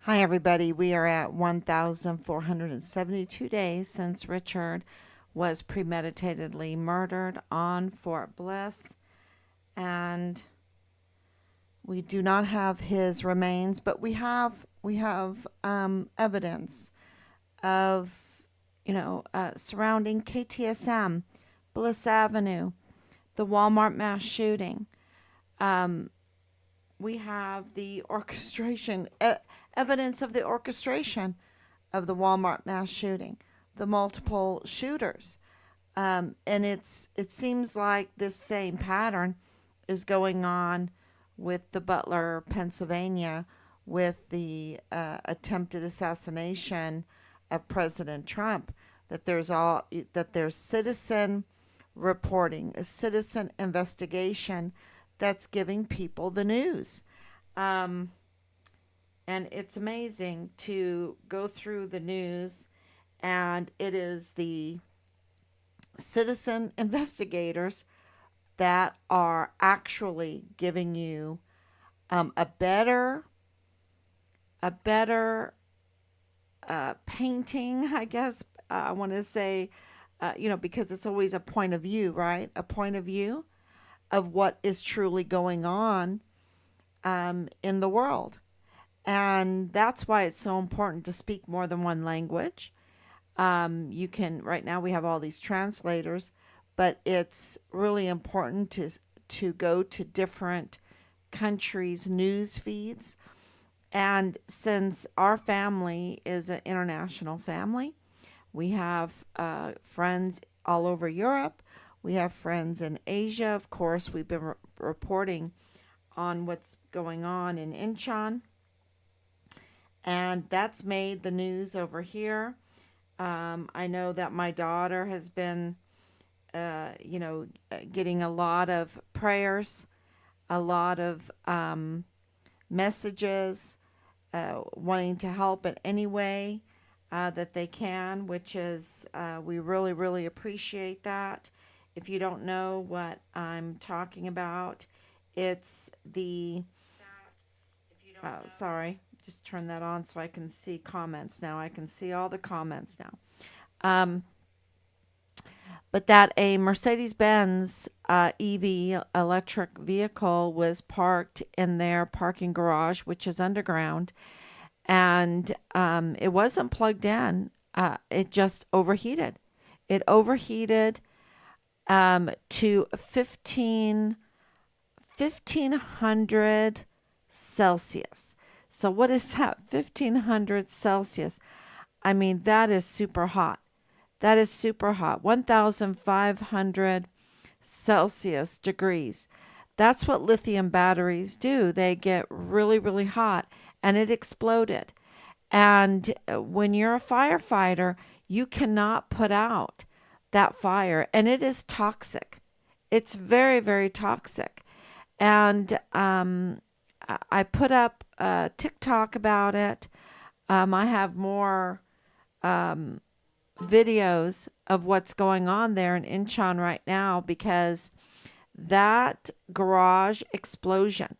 Hi, everybody. We are at 1,472 days since Richard was premeditatedly murdered on Fort Bliss, and we do not have his remains, but we have evidence of surrounding KTSM, Bliss Avenue, the Walmart mass shooting. Um, we have the evidence of the orchestration of the Walmart mass shooting, the multiple shooters. And it seems like this same pattern is going on with the Butler, Pennsylvania, with the attempted assassination of President Trump. That there's citizen reporting, a citizen investigation that's giving people the news. Um, and it's amazing to go through the news, and it is the citizen investigators that are actually giving you a better painting, I guess. I want to say, because it's always a point of view, right? A point of view of what is truly going on in the world. And that's why it's so important to speak more than one language. Right now we have all these translators, but it's really important to go to different countries' news feeds. And since our family is an international family, we have friends all over Europe. We have friends in Asia. Of course, we've been reporting on what's going on in Incheon, and that's made the news over here. I know that my daughter has been, getting a lot of prayers, a lot of messages, wanting to help in any way that they can, which is, we really, really appreciate that. If you don't know what I'm talking about, it's sorry, just turn that on so I can see comments now. I can see all the comments now. Um, but that a Mercedes-Benz EV electric vehicle was parked in their parking garage, which is underground, and it wasn't plugged in. It just overheated. It overheated to 1,500 Celsius. So what is that? 1,500 Celsius. I mean, that is super hot. That is super hot. 1,500 Celsius degrees. That's what lithium batteries do. They get really, really hot, and it exploded. And when you're a firefighter, you cannot put out that fire, and it is toxic. It's very, very toxic. And I put up a TikTok about it. I have more um, videos of what's going on there in Incheon right now, because that garage explosion,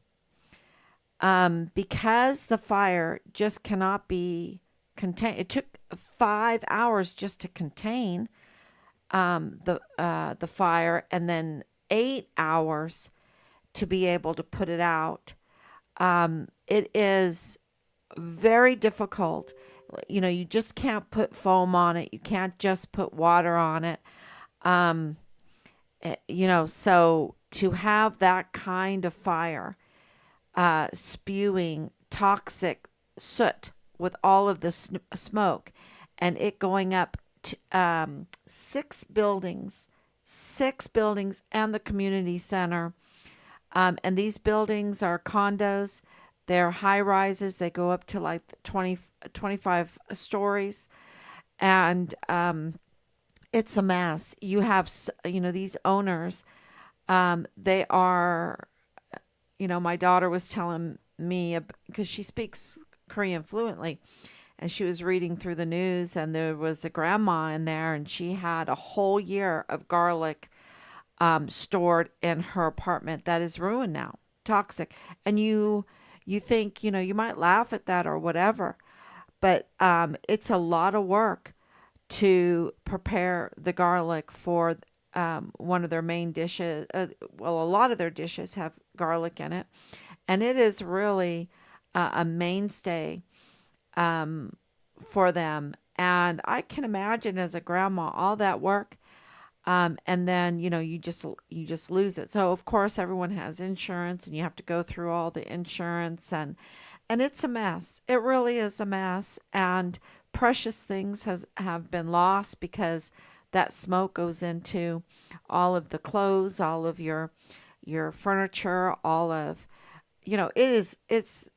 because the fire just cannot be contained. It took 5 hours just to contain the fire, and then 8 hours to be able to put it out. It is very difficult. You just can't put foam on it. You can't just put water on it. Um, so to have that kind of fire spewing toxic soot with all of the smoke, and it going up to six buildings and the community center. And these buildings are condos. They're high rises. They go up to like 20, 25 stories. And it's a mess. You have, these owners, they are, my daughter was telling me, because she speaks Korean fluently, and she was reading through the news, and there was a grandma in there, and she had a whole year of garlic stored in her apartment that is ruined now, toxic. And You think, you might laugh at that or whatever, but it's a lot of work to prepare the garlic for one of their main dishes. Well, a lot of their dishes have garlic in it, and it is really a mainstay um, for them. And I can imagine as a grandma all that work, and then you just lose it. So of course everyone has insurance, and you have to go through all the insurance, and it's a mess. It really is a mess, and precious things have been lost because that smoke goes into all of the clothes, all of your furniture, all of it's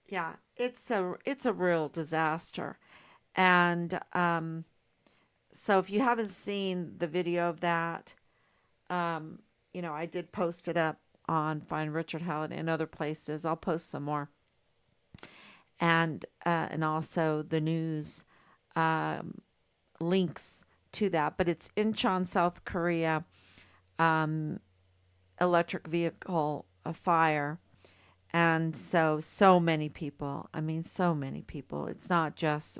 yeah, it's a real disaster. And so if you haven't seen the video of that, um, I did post it up on Find Richard Hallett and other places. I'll post some more, and also the news um, links to that. But it's Incheon, South Korea, um, electric vehicle fire, and so many people. I mean, so many people. It's not just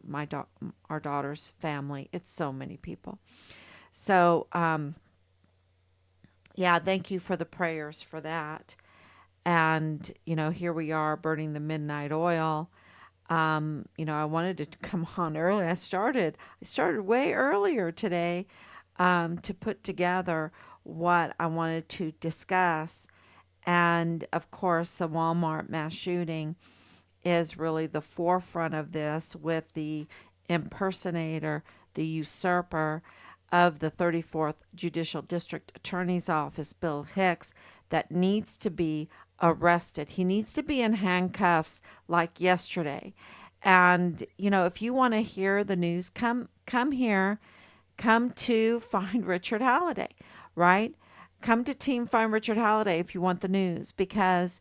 our daughter's family. It's so many people. So yeah, thank you for the prayers for that. And here we are burning the midnight oil. I wanted to come on early. I started way earlier today to put together what I wanted to discuss. And of course, the Walmart mass shooting is really the forefront of this, with the impersonator, the usurper of the 34th Judicial District Attorney's Office, Bill Hicks, that needs to be arrested. He needs to be in handcuffs like yesterday. And if you want to hear the news, come here, come to Find Richard Halliday, right? Come to Team Find Richard Halliday if you want the news, because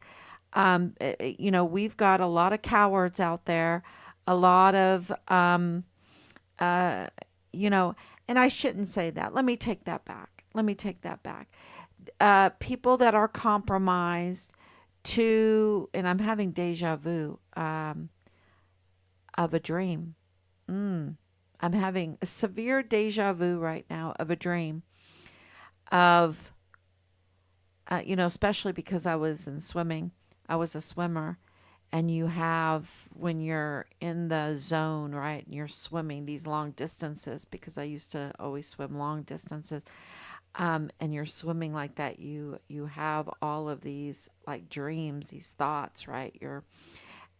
we've got a lot of cowards out there, a lot of, uh, you know, and I shouldn't say that. Let me take that back. Let me take that back. People that are compromised and I'm having deja vu of a dream. Mm. I'm having a severe deja vu right now of a dream of, especially because I was in swimming. I was a swimmer, and you have, when you're in the zone, right, and you're swimming these long distances, because I used to always swim long distances, and you're swimming like that, you have all of these like dreams, these thoughts, right?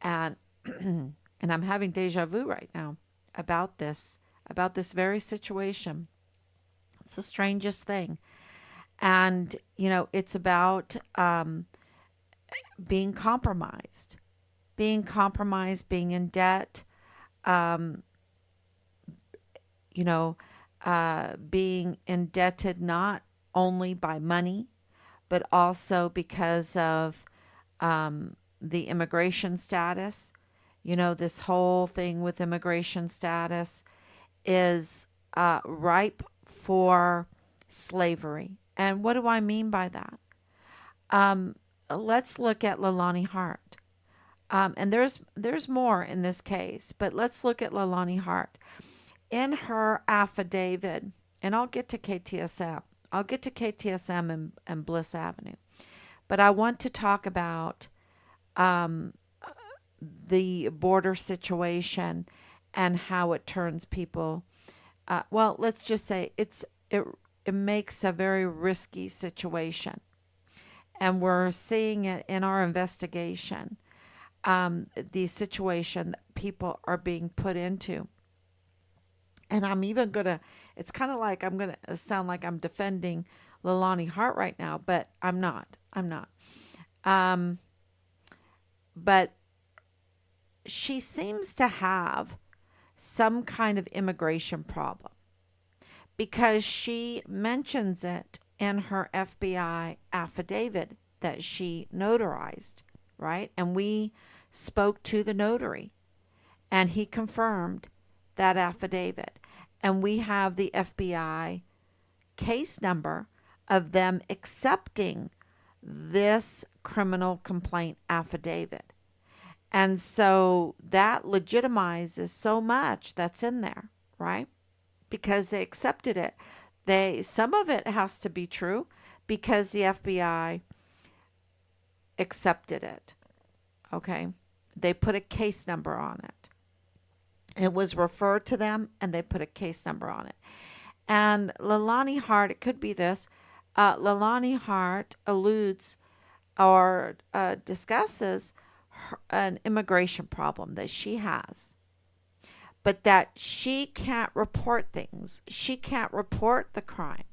And and I'm having deja vu right now about this very situation. It's the strangest thing. And it's about being compromised, being in debt, um, being indebted not only by money, but also because of the immigration status. This whole thing with immigration status is ripe for slavery. And what do I mean by that? Um, let's look at Lalani Hart. And there's more in this case, but let's look at Lalani Hart. In her affidavit, and I'll get to KTSM. I'll get to KTSM and Bliss Avenue. But I want to talk about um, the border situation and how it turns people. Well, let's just say it makes a very risky situation, and we're seeing it in our investigation. The situation that people are being put into. And I'm even gonna, it's kind of like I'm gonna sound like I'm defending Lalani Hart right now, but I'm not. I'm not. Um, but she seems to have some kind of immigration problem, because she mentions it in her FBI affidavit that she notarized, right? And we spoke to the notary, and he confirmed that affidavit. And we have the FBI case number of them accepting this criminal complaint affidavit. And so that legitimizes so much that's in there, right? Because they accepted it. Some of it has to be true because the FBI accepted it. Okay? They put a case number on it. It was referred to them and they put a case number on it. And Leilani Hart, it could be this, Leilani Hart alludes or discusses an immigration problem that she has, but that she can't report things. She can't report the crime.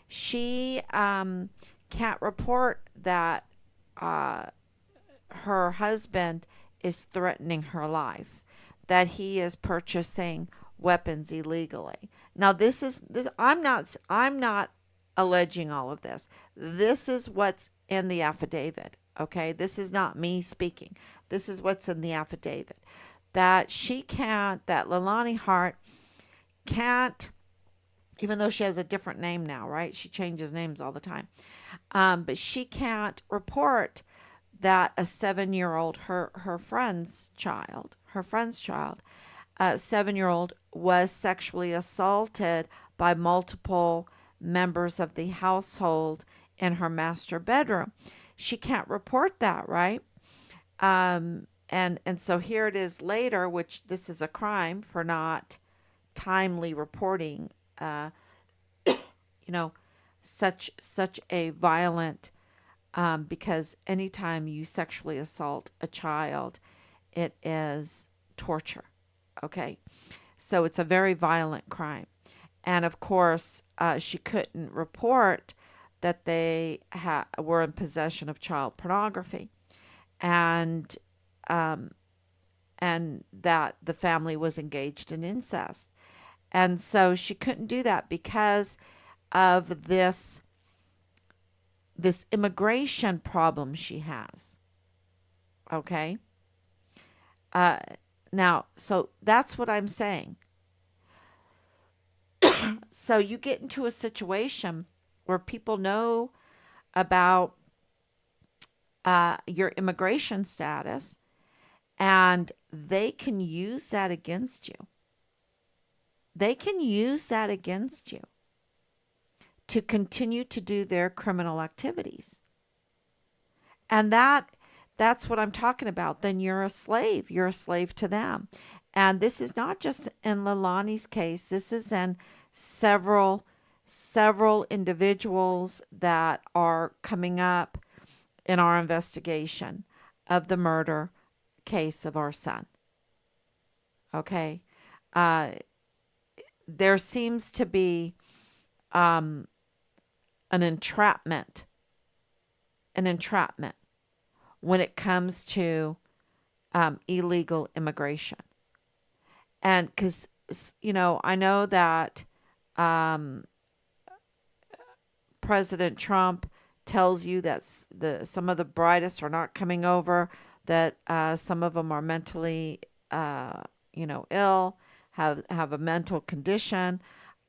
She can't report that uh, her husband is threatening her life, that he is purchasing weapons illegally. Now this I'm not alleging all of this. This is what's in the affidavit, okay? This is not me speaking. This is what's in the affidavit. That Leilani Hart can't, even though she has a different name now, right? She changes names all the time. But she can't report that a 7-year-old, her friend's child, 7-year-old was sexually assaulted by multiple members of the household in her master bedroom. She can't report that, right? And so here it is later, which this is a crime for not timely reporting, uh, you know, such a violent, because anytime you sexually assault a child, it is torture. Okay, so it's a very violent crime. And of course, she couldn't report that they were in possession of child pornography, and um, and that the family was engaged in incest. And so she couldn't do that because of this immigration problem she has. Okay. Uh, Now, so that's what I'm saying. So you get into a situation where people know about your immigration status and they can use that against you. They can use that against you to continue to do their criminal activities. And that's what I'm talking about. Then you're a slave. You're a slave to them. And this is not just in Leilani's case. This is in several individuals that are coming up in our investigation of the murder case of our son. Okay. Uh, there seems to be um, an entrapment, when it comes to illegal immigration. And because, I know that um, President Trump tells you that some of the brightest are not coming over, that some of them are mentally, ill, have a mental condition,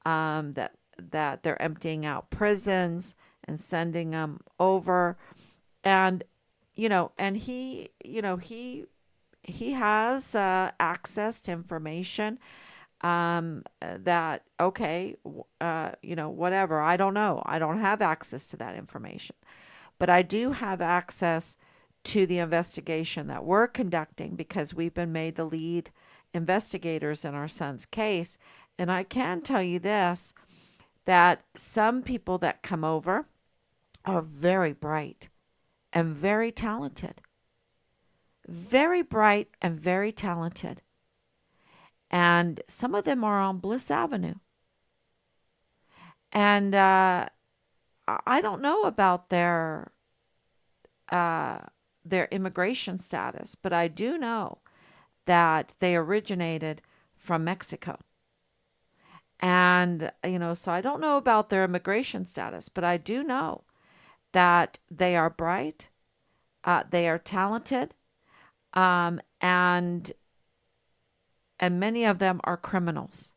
that they're emptying out prisons and sending them over. And and he has access to information, that okay, whatever, I don't know, I don't have access to that information, but I do have access to the investigation that we're conducting because we've been made the lead investigators in our son's case. And I can tell you this, that some people that come over are very bright and very talented. Very bright and very talented. And some of them are on Bliss Avenue. And I don't know about uh, their immigration status, but I do know that they originated from Mexico. And, so I don't know about their immigration status, but I do know that they are bright, they are talented, and many of them are criminals.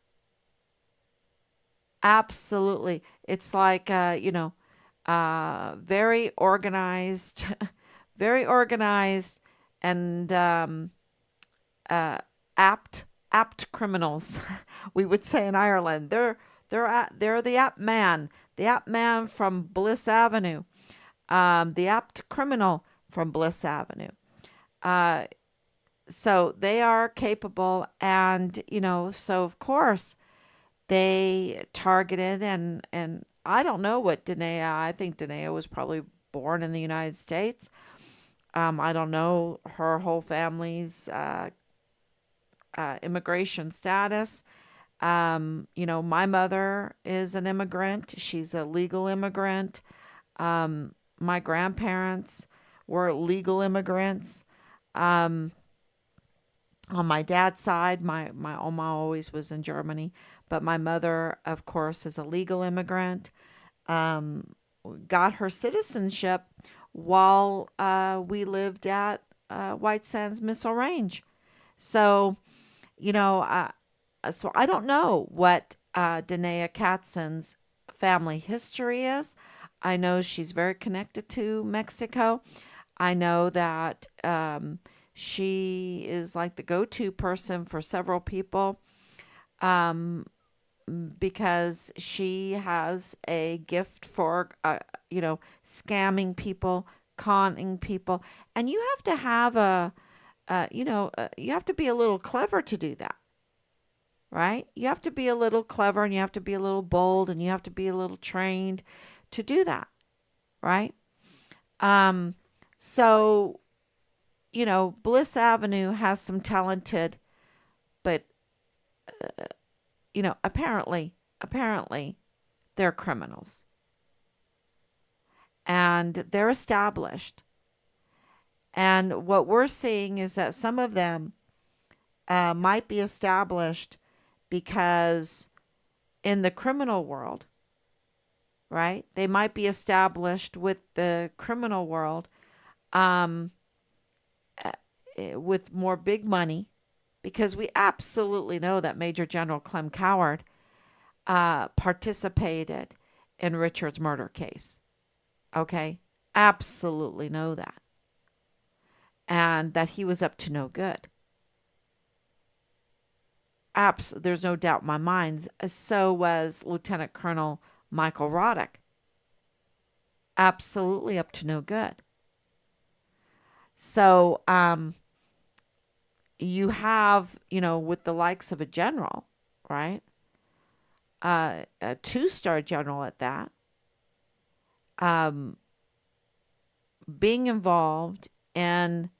Absolutely. It's like, very organized, very organized, and uh, apt apt criminals. We would say in Ireland, they're the apt man from Bliss Avenue, the apt criminal from Bliss Avenue. Uh, so they are capable, and so of course they targeted and I don't know what Danae. I think Danae was probably born in the United States. I don't know her whole family's immigration status. My mother is an immigrant. She's a legal immigrant. My grandparents were legal immigrants. Um, on my dad's side, my Oma always was in Germany, but my mother, of course, is a legal immigrant. Um, got her citizenship while we lived at White Sands Missile Range. So, you know, uh, so I don't know what Danae Katzen's family history is. I know she's very connected to Mexico. I know that she is like the go-to person for several people um, because she has a gift for, scamming people, conning people, and you have to have you have to be a little clever to do that, right? You have to be a little clever and you have to be a little bold and you have to be a little trained to do that, right? Um, so, Bliss Avenue has some talented, but, apparently they're criminals and they're established. And what we're seeing is that some of them might be established because in the criminal world, right? They might be established with the criminal world um, uh, with more big money because we absolutely know that Major General Clem Coward participated in Richard's murder case. Okay? Absolutely know that. And that he was up to no good. There's no doubt in my mind. So was Lieutenant Colonel Michael Roddick. Absolutely up to no good. So you have, with the likes of a general, right? A two-star general at that, um, being involved in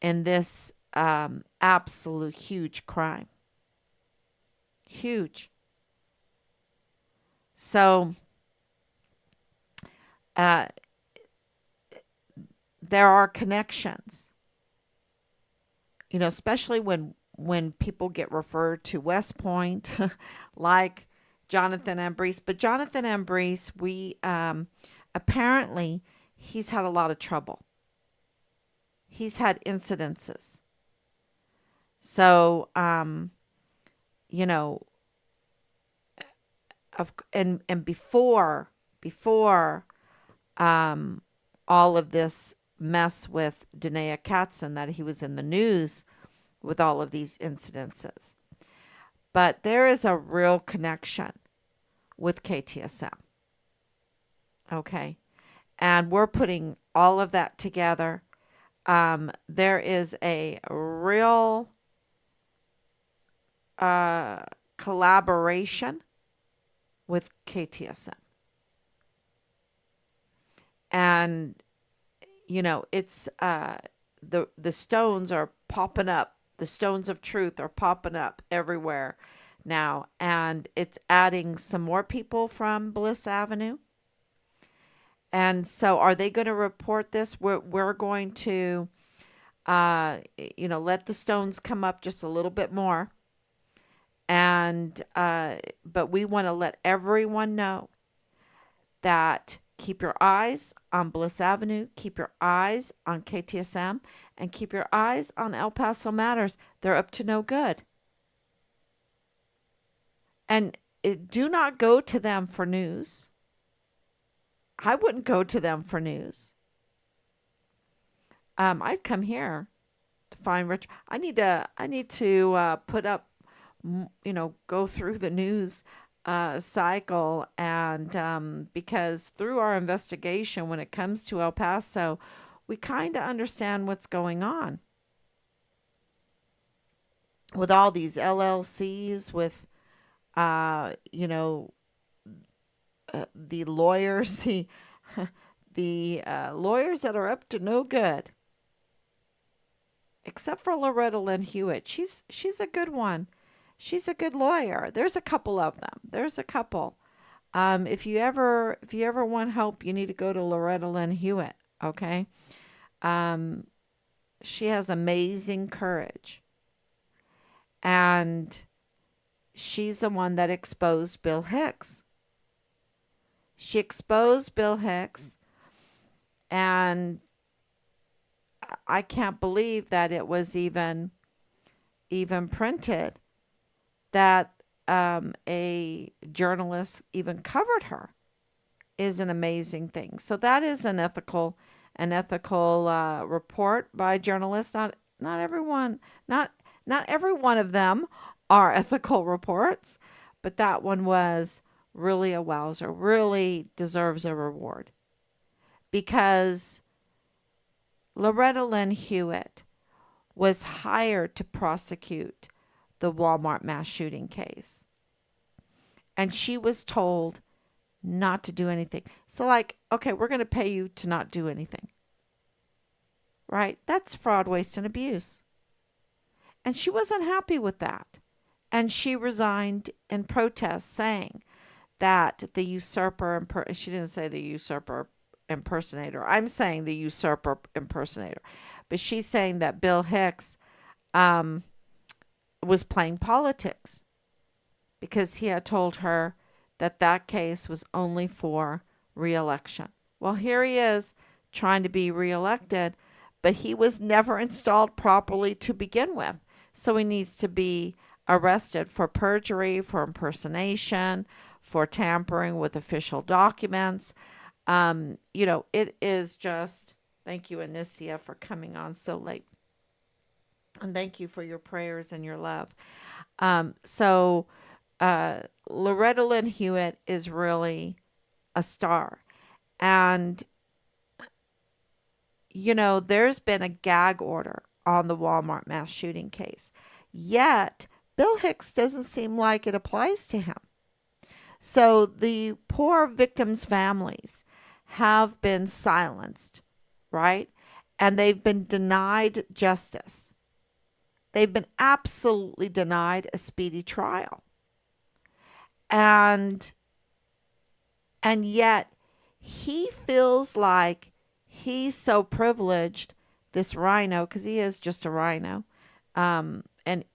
this absolute huge crime. Huge. So uh, there are connections, especially when people get referred to West Point, like Jonathan Ambrose. But Jonathan Ambrose, we apparently he's had a lot of trouble. He's had incidences. So, you know, and before um, all of this mess with Danae Katzen, that he was in the news with all of these incidences. But there is a real connection with KTSM. Okay. And we're putting all of that together. There is a real uh, collaboration with KTSM. And, it's the stones are popping up. The stones of truth are popping up everywhere now. And it's adding some more people from Bliss Avenue. And so are they going to report this? We're going to, let the stones come up just a little bit more. And, but we want to let everyone know that keep your eyes on Bliss Avenue, keep your eyes on KTSM, and keep your eyes on El Paso Matters. They're up to no good. And do not go to them for news. I wouldn't go to them for news. I'd come here to find Rich. I need to put up, go through the news cycle, and because through our investigation, when it comes to El Paso, we kind of understand what's going on with all these LLCs, with you know, the lawyers, the lawyers that are up to no good, except for Loretta Lynn Hewitt. She's a good one. She's a good lawyer. There's a couple of them. There's a couple. If you ever want help, you need to go to Loretta Lynn Hewitt. Okay. Um, she has amazing courage, and she's the one that exposed Bill Hicks. She exposed Bill Hicks, and I can't believe that it was even printed, that a journalist even covered her, is an amazing thing. So that is an ethical report by journalists. Not everyone, not every one of them are ethical reports, but that one was really a wowzer. Really deserves a reward, because Loretta Lynn Hewitt was hired to prosecute the Walmart mass shooting case, and she was told not to do anything. So, like, okay, we're going to pay you to not do anything, right? That's fraud, waste, and abuse. And she wasn't happy with that. And she resigned in protest, saying that the usurper, she didn't say the usurper impersonator. I'm saying the usurper impersonator. But she's saying that Bill Hicks um, was playing politics, because he had told her that that case was only for reelection. Well, here he is trying to be reelected, but he was never installed properly to begin with. So he needs to be arrested for perjury, for impersonation, for tampering with official documents. It is just, thank you, Anicia, for coming on so late. And thank you for your prayers and your love. So Loretta Lynn Hewitt is really a star. And, there's been a gag order on the Walmart mass shooting case. Yet, Bill Hicks doesn't seem like it applies to him. So the poor victims' families have been silenced, right? And they've been denied justice. They've been absolutely denied a speedy trial. And yet he feels like he's so privileged, this rhino, because he is just a rhino. And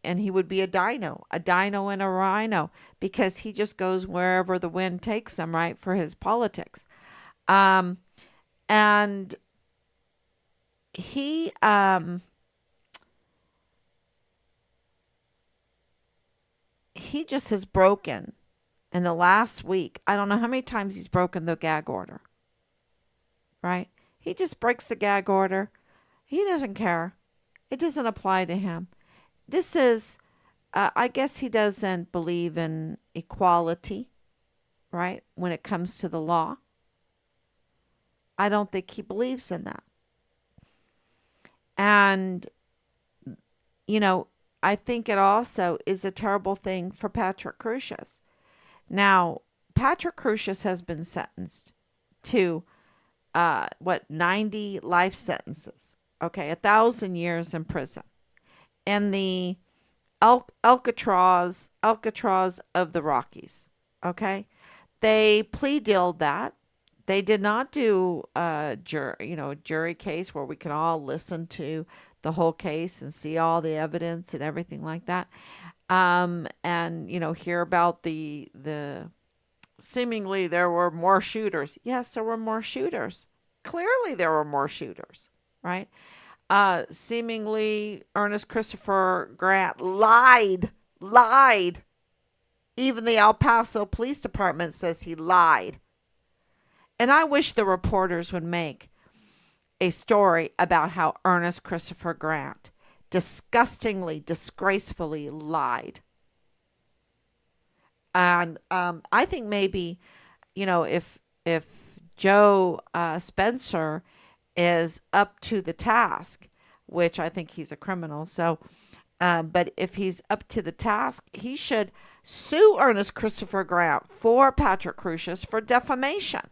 he would be a dino and a rhino, because he just goes wherever the wind takes him, right, for his politics. Um, and he he just has broken in the last week. I don't know how many times he's broken the gag order, right? He just breaks the gag order. He doesn't care. It doesn't apply to him. This is, I guess he doesn't believe in equality, right? When it comes to the law. I don't think he believes in that. And, you know, I think it also is a terrible thing for Patrick Crusius. Now, Patrick Crusius has been sentenced to, 90 life sentences. Okay, 1,000 years in prison. In the Alcatraz of the Rockies. Okay, they plea dealed that. They did not do a jury case where we can all listen to the whole case and see all the evidence and everything like that. And hear about the seemingly there were more shooters. Yes, there were more shooters. Clearly, there were more shooters, right? Seemingly, Ernest Christopher Grant lied. Even the El Paso Police Department says he lied. And I wish the reporters would make a story about how Ernest Christopher Grant disgustingly, disgracefully lied. And I think maybe, if Joe Spencer is up to the task, which I think he's a criminal. So, but if he's up to the task, he should sue Ernest Christopher Grant for Patrick Crusius for defamation,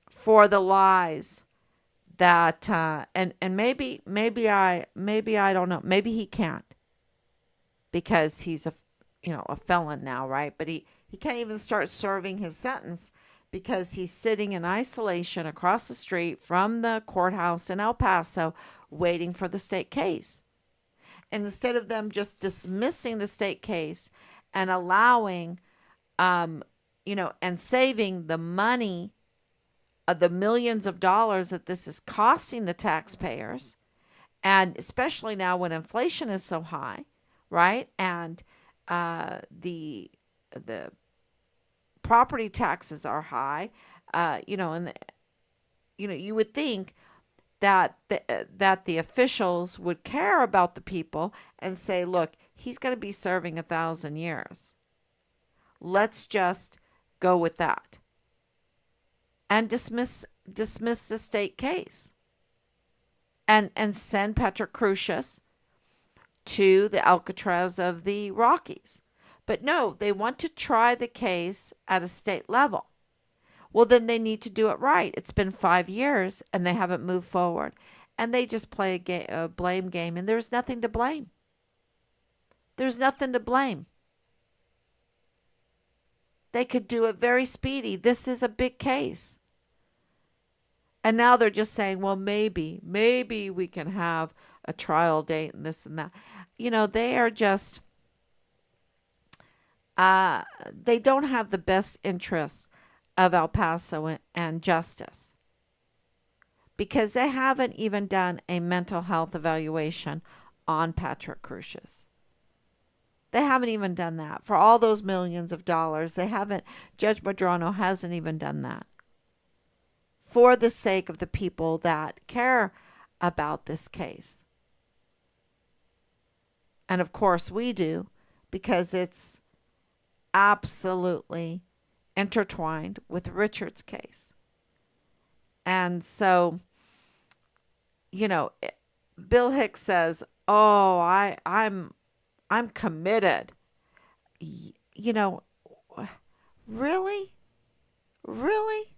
for the lies that and maybe I don't know, maybe he can't, because he's a felon now, right? But he can't even start serving his sentence because he's sitting in isolation across the street from the courthouse in El Paso waiting for the state case. And instead of them just dismissing the state case and allowing and saving the money of the millions of dollars that this is costing the taxpayers, and especially now when inflation is so high, right? And the property taxes are high, and you would think that the officials would care about the people and say, look, he's going to be serving 1,000 years. Let's just go with that and dismiss the state case and send Patrick Crusius to the Alcatraz of the Rockies. But no, they want to try the case at a state level. Well, then they need to do it right. It's been 5 years and they haven't moved forward. And they just play a blame game, and there's nothing to blame. There's nothing to blame. They could do it very speedy. This is a big case. And now they're just saying, well, maybe we can have a trial date and this and that. They are just, they don't have the best interests of El Paso and justice, because they haven't even done a mental health evaluation on Patrick Crusius. They haven't even done that. For all those millions of dollars, they haven't. Judge Madrano hasn't even done that for the sake of the people that care about this case. And of course we do, because it's absolutely intertwined with Richard's case. And so, Bill Hicks says, "Oh, I'm committed." Really? Really?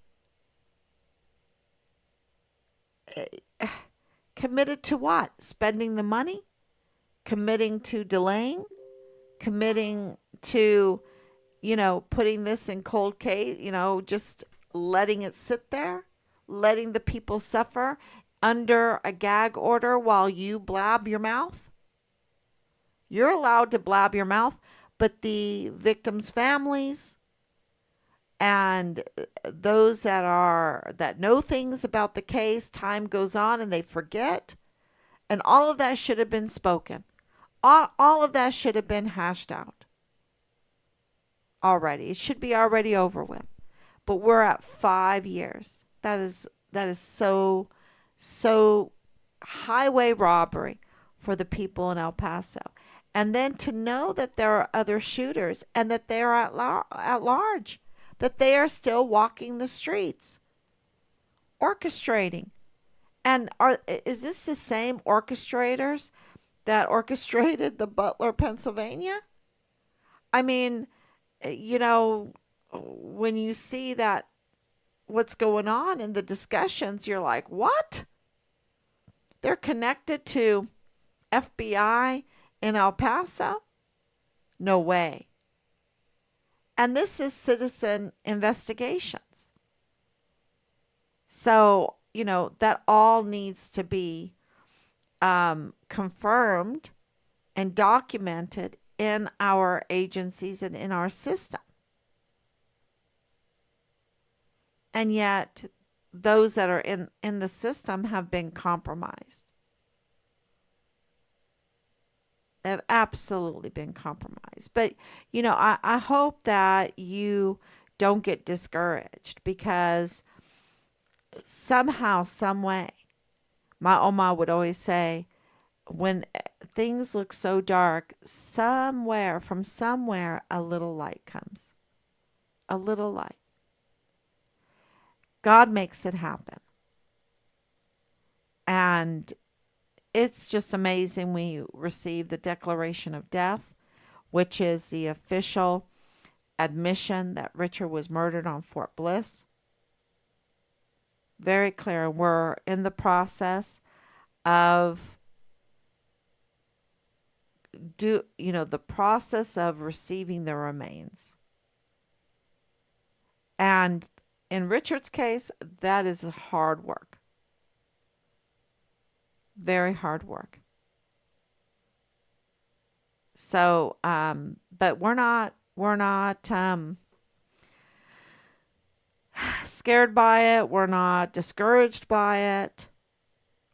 Committed to what? Spending the money? Committing to delaying? Committing to, putting this in cold case, just letting it sit there? Letting the people suffer under a gag order while you blab your mouth? You're allowed to blab your mouth, but the victims' families and those that know things about the case, time goes on and they forget. And all of that should have been spoken. All of that should have been hashed out already. It should be already over with. But we're at 5 years. That is so highway robbery for the people in El Paso. And then to know that there are other shooters and that they are at large, that they are still walking the streets, orchestrating. And is this the same orchestrators that orchestrated the Butler, Pennsylvania? I mean, when you see that what's going on in the discussions, you're like, what? They're connected to FBI in El Paso? No way. And this is citizen investigations. So, that all needs to be confirmed and documented in our agencies and in our system. And yet, those that are in the system have been compromised. have absolutely been compromised. But, I hope that you don't get discouraged because somehow, some way, my Oma would always say, when things look so dark, from somewhere, a little light comes. A little light. God makes it happen. And it's just amazing. We receive the declaration of death, which is the official admission that Richard was murdered on Fort Bliss. Very clear. We're in the process of the process of receiving the remains. And in Richard's case, that is hard work. Very hard work. So, but we're not scared by it. We're not discouraged by it.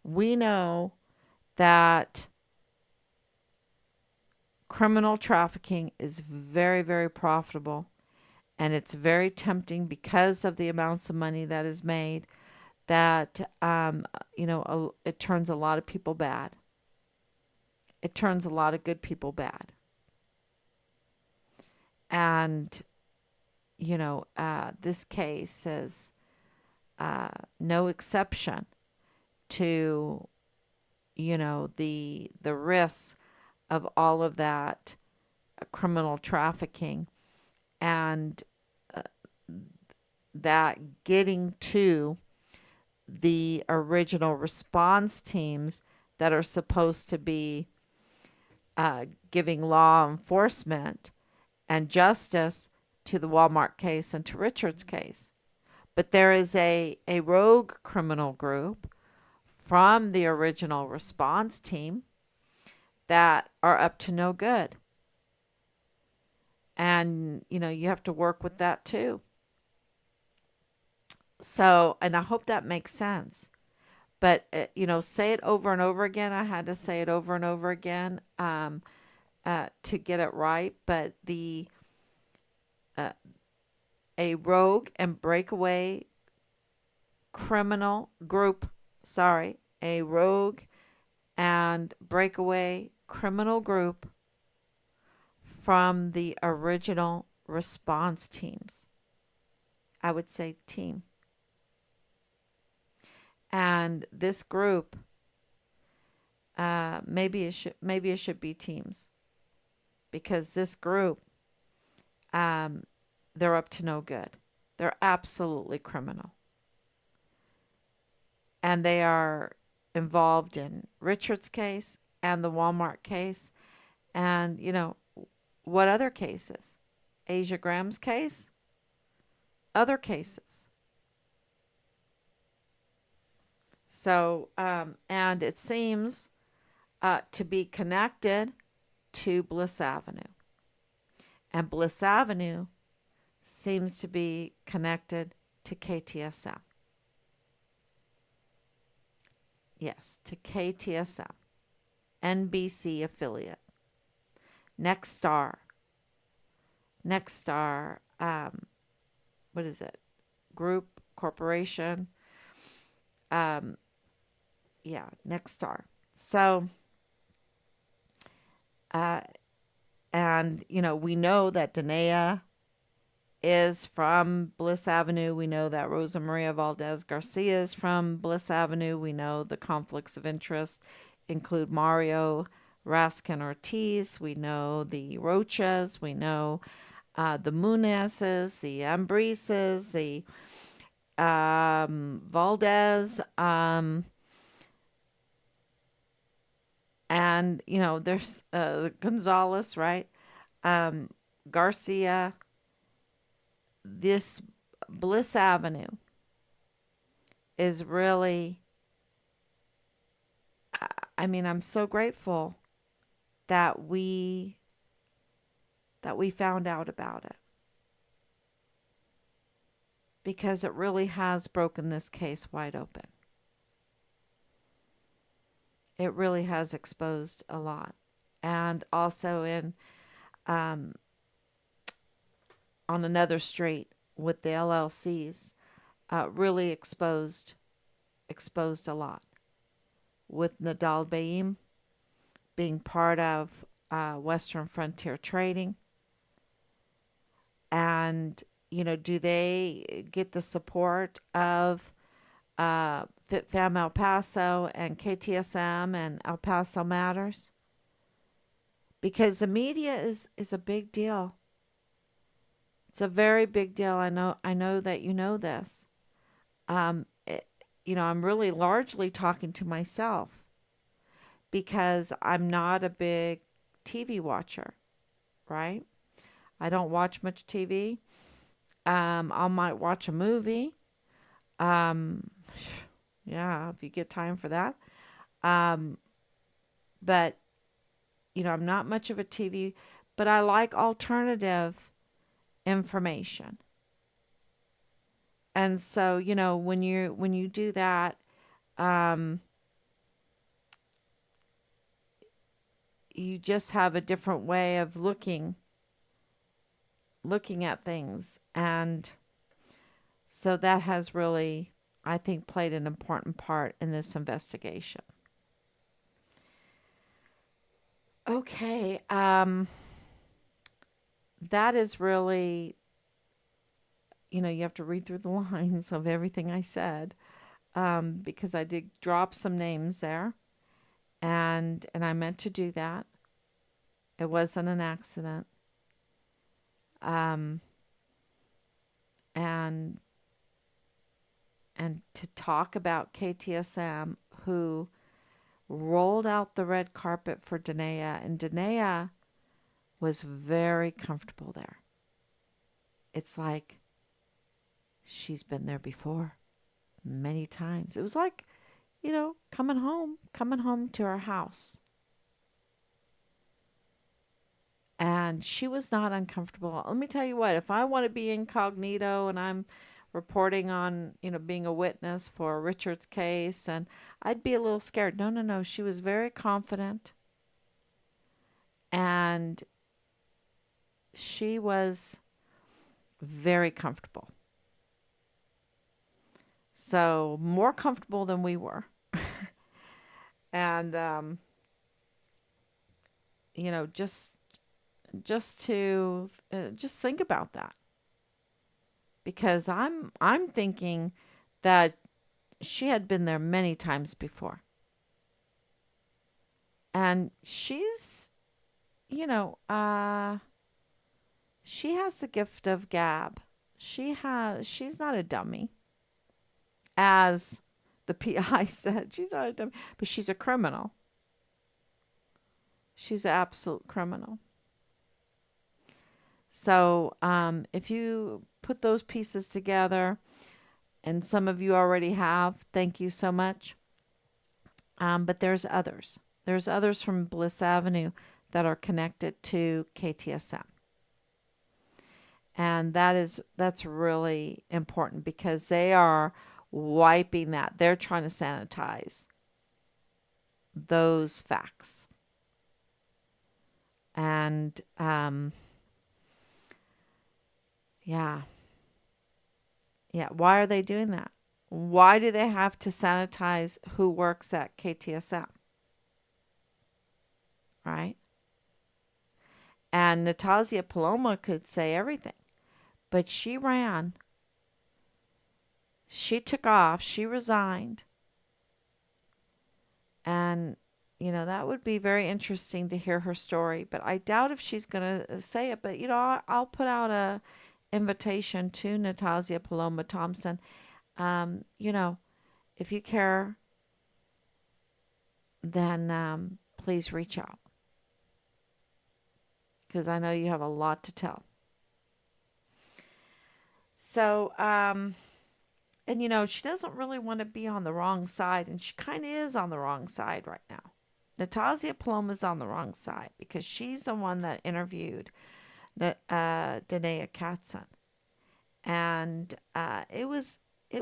We know that criminal trafficking is very, very profitable, and it's very tempting because of the amounts of money that is made, that it turns a lot of people bad. It turns a lot of good people bad. And this case is no exception to the risks of all of that criminal trafficking, and uh, that getting to the original response teams that are supposed to be giving law enforcement and justice to the Walmart case and to Richard's case. But there is a rogue criminal group from the original response team that are up to no good. And, you have to work with that too. So, and I hope that makes sense. But, say it over and over again. I had to say it over and over again to get it right. But uh, a rogue and breakaway criminal group, sorry, a rogue and breakaway criminal group from the original response teams. I would say team. And this group, maybe it should be teams, because this group, they're up to no good. They're absolutely criminal, and they are involved in Richard's case and the Walmart case, and what other cases? Asia Graham's case, other cases. So, and it seems to be connected to Bliss Avenue. And Bliss Avenue seems to be connected to KTSM. Yes, to KTSM, NBC affiliate. Next Star. What is it? Group, corporation. Um, yeah, Next Star. So, uh, and we know that Danae is from Bliss Avenue. We know that Rosa Maria Valdez Garcia is from Bliss Avenue. We know the conflicts of interest include Mario Raskin Ortiz. We know the Rochas. We know the Munezes, the Ambrises, the Valdez, and there's Gonzalez, right? Garcia. This Bliss Avenue is really, I'm so grateful that we found out about it, because it really has broken this case wide open. It really has exposed a lot. and also in um, on another street with the LLCs, really exposed a lot with Nadal Baim being part of Western Frontier Trading. And, do they get the support of FitFam El Paso and KTSM and El Paso Matters? Because the media is a big deal. It's a very big deal. I know that you know this. It, I'm really largely talking to myself because I'm not a big TV watcher, right? I don't watch much TV. I might watch a movie. Um, yeah, if you get time for that. Um, but I'm not much of a TV, but I like alternative information. And so, when you do that, um, you just have a different way of looking at things. And so that has really, I think, played an important part in this investigation. Okay, that is really, you have to read through the lines of everything I said, because I did drop some names there, and I meant to do that. It wasn't an accident. Um, and and to talk about KTSM, who rolled out the red carpet for Danae, and Danae was very comfortable there. It's like she's been there before many times. It was like, coming home to her house. And she was not uncomfortable. Let me tell you what, if I want to be incognito and I'm reporting on, being a witness for Richard's case, and I'd be a little scared. No, no, no. She was very confident, and she was very comfortable. So, more comfortable than we were. And just to just think about that, because I'm thinking that she had been there many times before. And you know, uh she has the gift of gab. She's not a dummy, as the PI said. She's not a dummy, but she's a criminal. She's an absolute criminal. So, if you put those pieces together, and some of you already have, thank you so much. But there's others. There's others from Bliss Avenue that are connected to KTSM. And that's really important because they are wiping that. They're trying to sanitize those facts. And yeah. Yeah, why are they doing that? Why do they have to sanitize who works at KTSM, right? And Natasha Paloma could say everything, but she ran. She took off. She resigned. And, that would be very interesting to hear her story. But I doubt if she's going to say it. But, I'll put out a invitation to Natasha Paloma Thompson. Um, you know, if you care, then please reach out because I know you have a lot to tell. So, and she doesn't really want to be on the wrong side, and she kind of is on the wrong side right now. Natasha Paloma's on the wrong side because she's the one that interviewed Danae Katzen, and it was they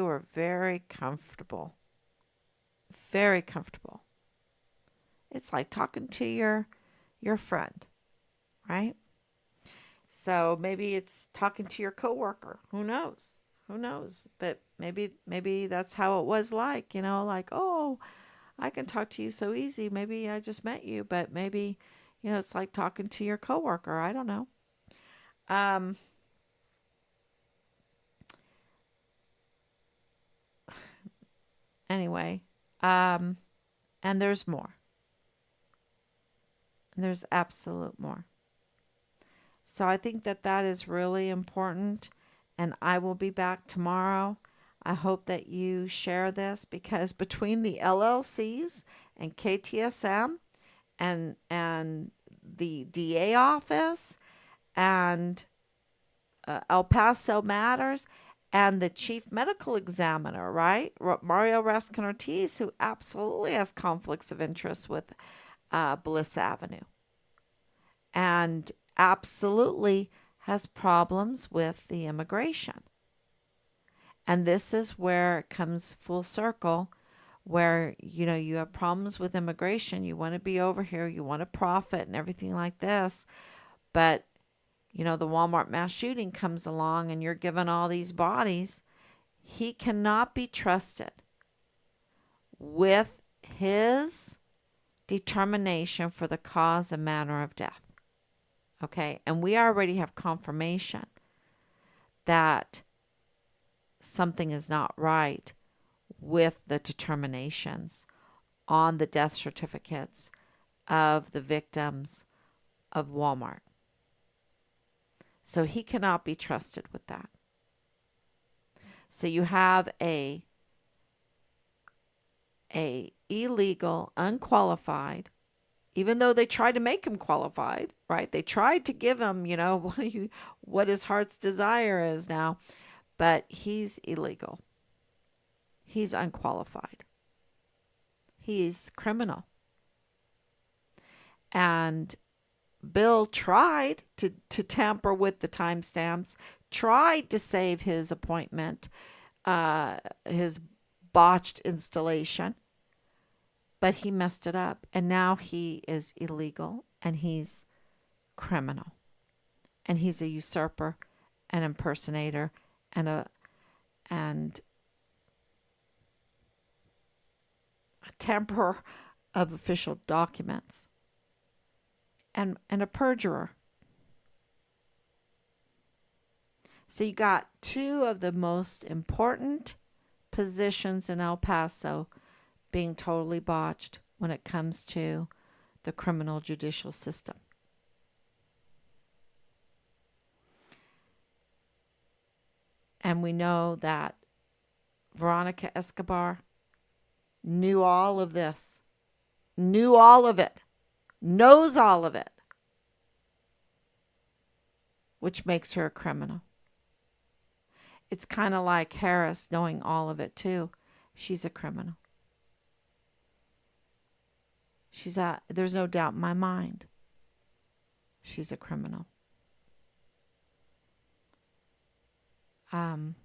were very comfortable, very comfortable, It's like talking to your friend, right? So maybe it's talking to your coworker. Who knows? Who knows? But maybe that's how it was like, like, oh, I can talk to you so easy. Maybe I just met you, but maybe, it's like talking to your coworker. I don't know. Um, anyway, um, and there's more. There's absolute more. So I think that that is really important. And I will be back tomorrow. I hope that you share this because between the LLCs and KTSM and the DA office and El Paso Matters and the chief medical examiner, right? Mario Raskin Ortiz, who absolutely has conflicts of interest with Bliss Avenue and absolutely has problems with the immigration. And this is where it comes full circle, where you have problems with immigration, you want to be over here, you want to profit and everything like this, but the Walmart mass shooting comes along and you're given all these bodies. He cannot be trusted with his determination for the cause and manner of death. Okay, and we already have confirmation that something is not right with the determinations on the death certificates of the victims of Walmart. So he cannot be trusted with that. So you have a illegal, unqualified, even though they tried to make him qualified, right? They tried to give him, what his heart's desire is now, but he's illegal. He's unqualified. He's criminal. And Bill tried to tamper with the timestamps, tried to save his appointment, his botched installation, but he messed it up. And now he is illegal and he's criminal. And he's a usurper, an impersonator, and a tamperer of official documents. And a perjurer. So you got two of the most important positions in El Paso being totally botched when it comes to the criminal judicial system. And we know that Veronica Escobar knew all of this, knew all of it, knows all of it, which makes her a criminal. It's kind of like Harris knowing all of it too. She's a criminal. There's no doubt in my mind. She's a criminal. And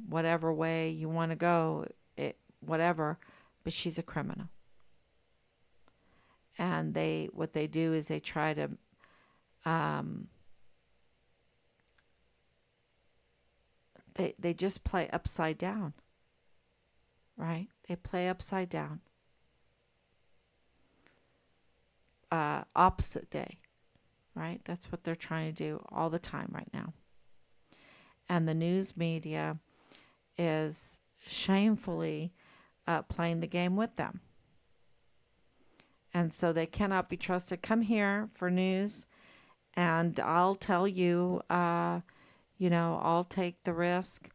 whatever way you want to go, whatever, but she's a criminal. And what they do is they try to they just play upside down, right? They play upside down. Opposite day, right? That's what they're trying to do all the time right now. And the news media is shamefully playing the game with them. And so they cannot be trusted. Come here for news and I'll tell you, I'll take the risk,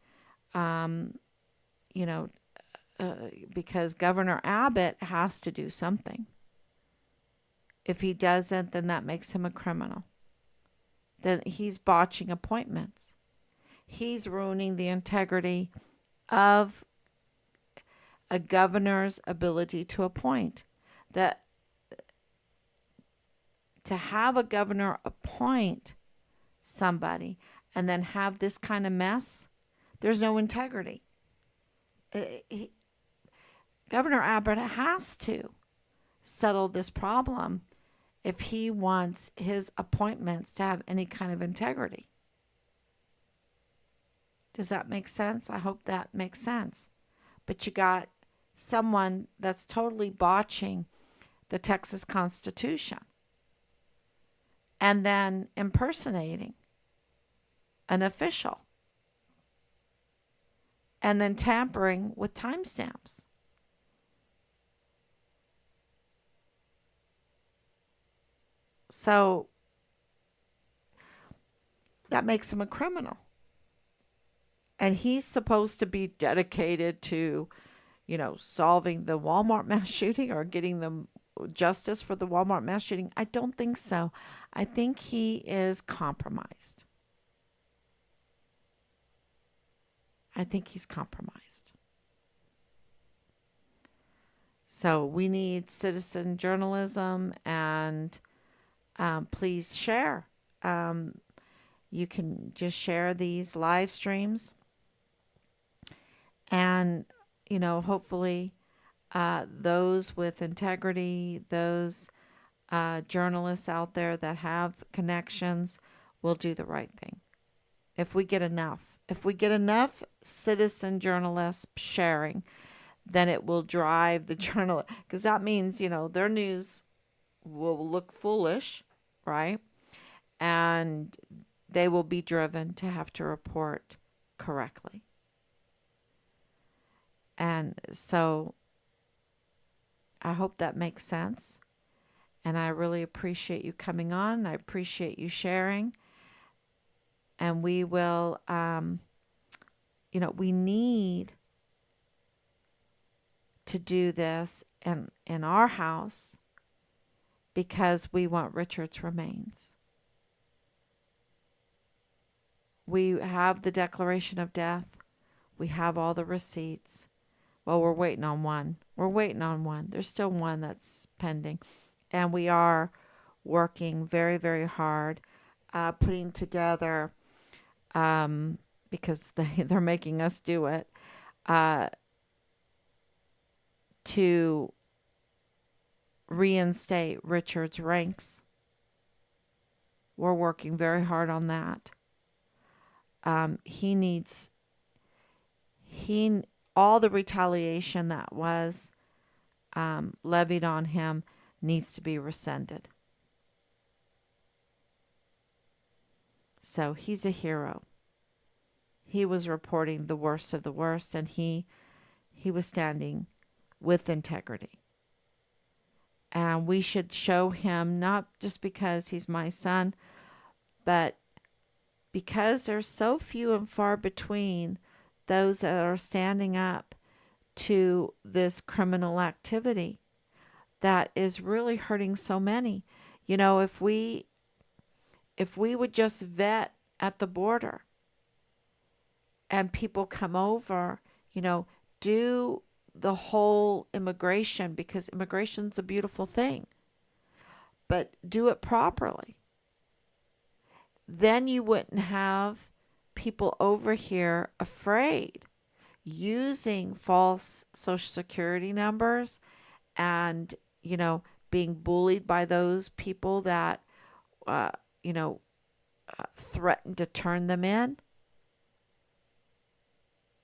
because Governor Abbott has to do something. If he doesn't, then that makes him a criminal. Then he's botching appointments. He's ruining the integrity of a governor's ability to appoint. That to have a governor appoint somebody and then have this kind of mess, there's no integrity. Governor Abbott has to settle this problem if he wants his appointments to have any kind of integrity. Does that make sense? I hope that makes sense. But you got someone that's totally botching the Texas Constitution and then impersonating an official and then tampering with timestamps. So that makes him a criminal. And he's supposed to be dedicated to, solving the Walmart mass shooting or getting them justice for the Walmart mass shooting. I don't think so. I think he is compromised. I think he's compromised. So we need citizen journalism, and please share. You can just share these live streams, and hopefully those with integrity, those journalists out there that have connections will do the right thing. If we get enough citizen journalists sharing, then it will drive the journal, because that means, their news will look foolish, right? And they will be driven to have to report correctly. And so I hope that makes sense. And I really appreciate you coming on. I appreciate you sharing. And we will, we need to do this in our house because we want Richard's remains. We have the declaration of death. We have all the receipts. Well, we're waiting on one. There's still one that's pending. And we are working very, very hard, putting together, because they're making us do it, to reinstate Richard's ranks. We're working very hard on that. All the retaliation that was levied on him needs to be rescinded. So he's a hero. He was reporting the worst of the worst, and he was standing with integrity. And we should show him, not just because he's my son, but because there's so few and far between those that are standing up to this criminal activity that is really hurting so many. If we would just vet at the border and people come over, do the whole immigration, because immigration's a beautiful thing, but do it properly. Then you wouldn't have people over here afraid, using false Social Security numbers and, being bullied by those people that, threaten to turn them in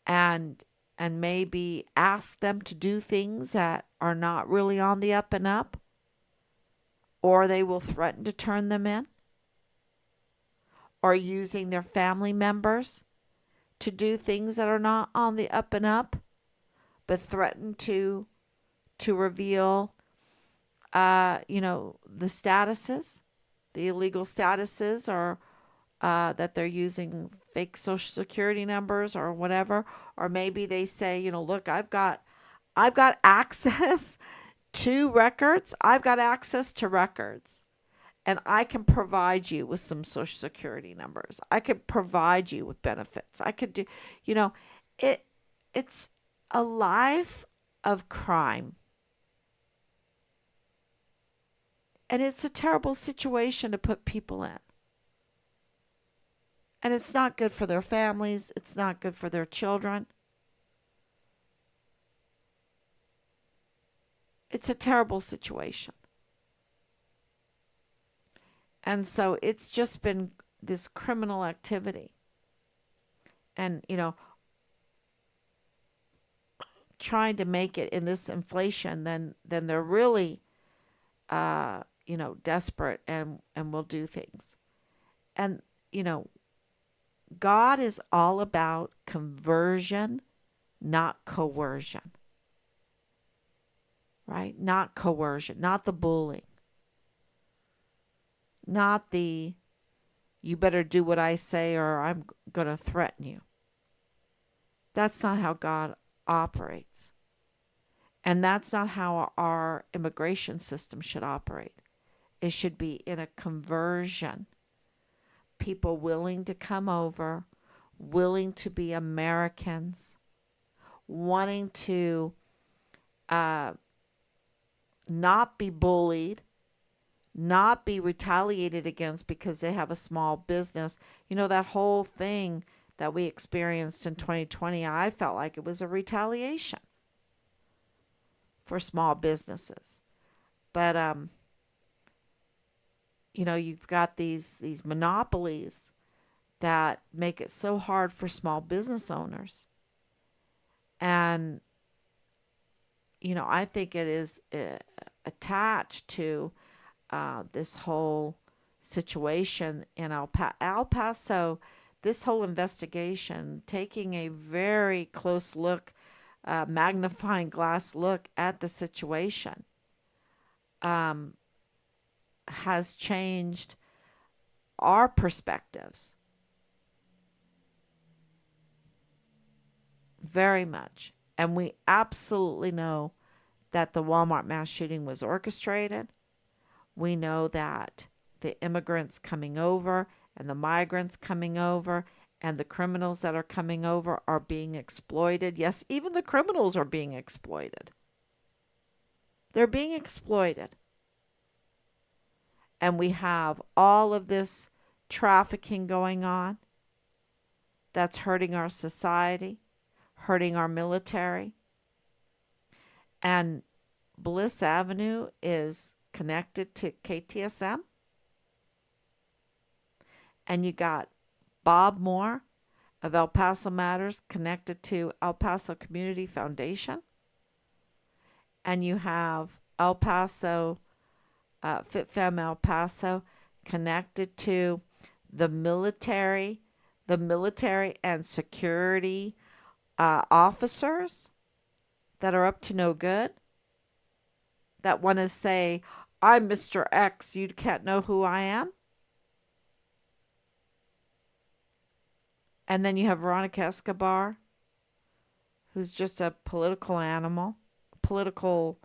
and maybe ask them to do things that are not really on the up and up, or they will threaten to turn them in, or using their family members to do things that are not on the up and up, but threaten to reveal, the statuses, the illegal statuses, or that they're using fake Social Security numbers or whatever. Or maybe they say, look, I've got access to records. I've got access to records. And I can provide you with some Social Security numbers. I could provide you with benefits. I could do, it's a life of crime. And it's a terrible situation to put people in. And it's not good for their families. It's not good for their children. It's a terrible situation. And so it's just been this criminal activity. And, trying to make it in this inflation, then they're really, desperate and will do things. And, you know, God is all about conversion, not coercion, right? Not coercion, not the bullying, not the you better do what I say or I'm going to threaten you. That's not how God operates. And that's not how our immigration system should operate. It should be in a conversion. People willing to come over, willing to be Americans, wanting to not be bullied, not be retaliated against because they have a small business. That whole thing that we experienced in 2020, I felt like it was a retaliation for small businesses. But you've got these monopolies that make it so hard for small business owners. And I think it is attached to this whole situation in El Paso, this whole investigation, taking a very close look, magnifying glass look at the situation, has changed our perspectives very much. And we absolutely know that the Walmart mass shooting was orchestrated. We know that the immigrants coming over and the migrants coming over and the criminals that are coming over are being exploited. Yes, even the criminals are being exploited. They're being exploited. And we have all of this trafficking going on that's hurting our society, hurting our military. And Bliss Avenue is connected to KTSM. And you got Bob Moore of El Paso Matters connected to El Paso Community Foundation. And you have El Paso, FitFem El Paso connected to the military and security officers that are up to no good, that want to say, I'm Mr. X, you can't know who I am. And then you have Veronica Escobar, who's just a political animal, political,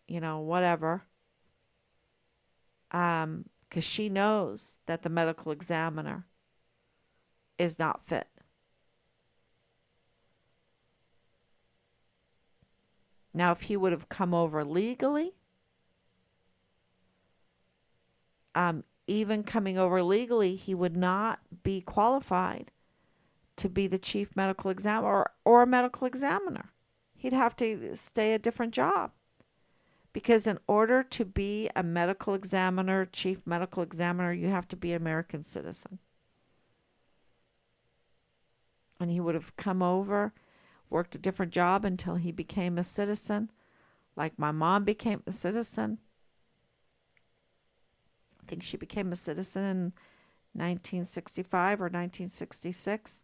whatever. Because she knows that the medical examiner is not fit. Now, if he would have come over legally, even coming over legally, he would not be qualified to be the chief medical examiner or a medical examiner. He'd have to stay a different job. Because in order to be a medical examiner, chief medical examiner, you have to be an American citizen. And he would have come over, worked a different job until he became a citizen, like my mom became a citizen. I think she became a citizen in 1965 or 1966.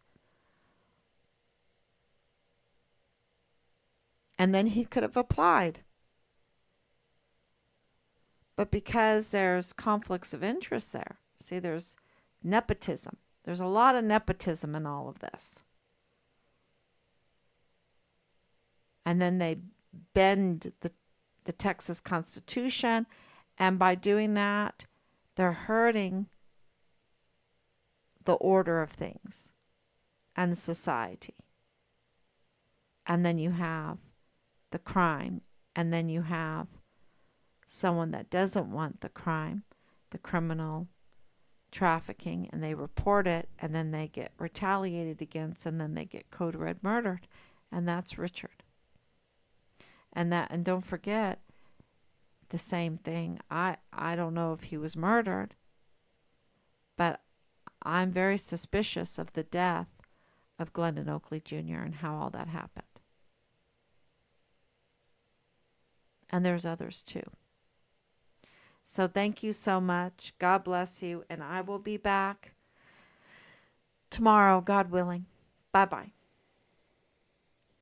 And then he could have applied. But because there's conflicts of interest there, see, there's nepotism. There's a lot of nepotism in all of this. And then they bend the Texas Constitution, and by doing that, they're hurting the order of things and society. And then you have the crime, and then you have someone that doesn't want the crime, the criminal trafficking, and they report it, and then they get retaliated against, and then they get code red murdered, and that's Richard. And don't forget the same thing. I don't know if he was murdered, but I'm very suspicious of the death of Glendon Oakley Jr. and how all that happened. And there's others too. So thank you so much. God bless you. And I will be back tomorrow, God willing. Bye bye.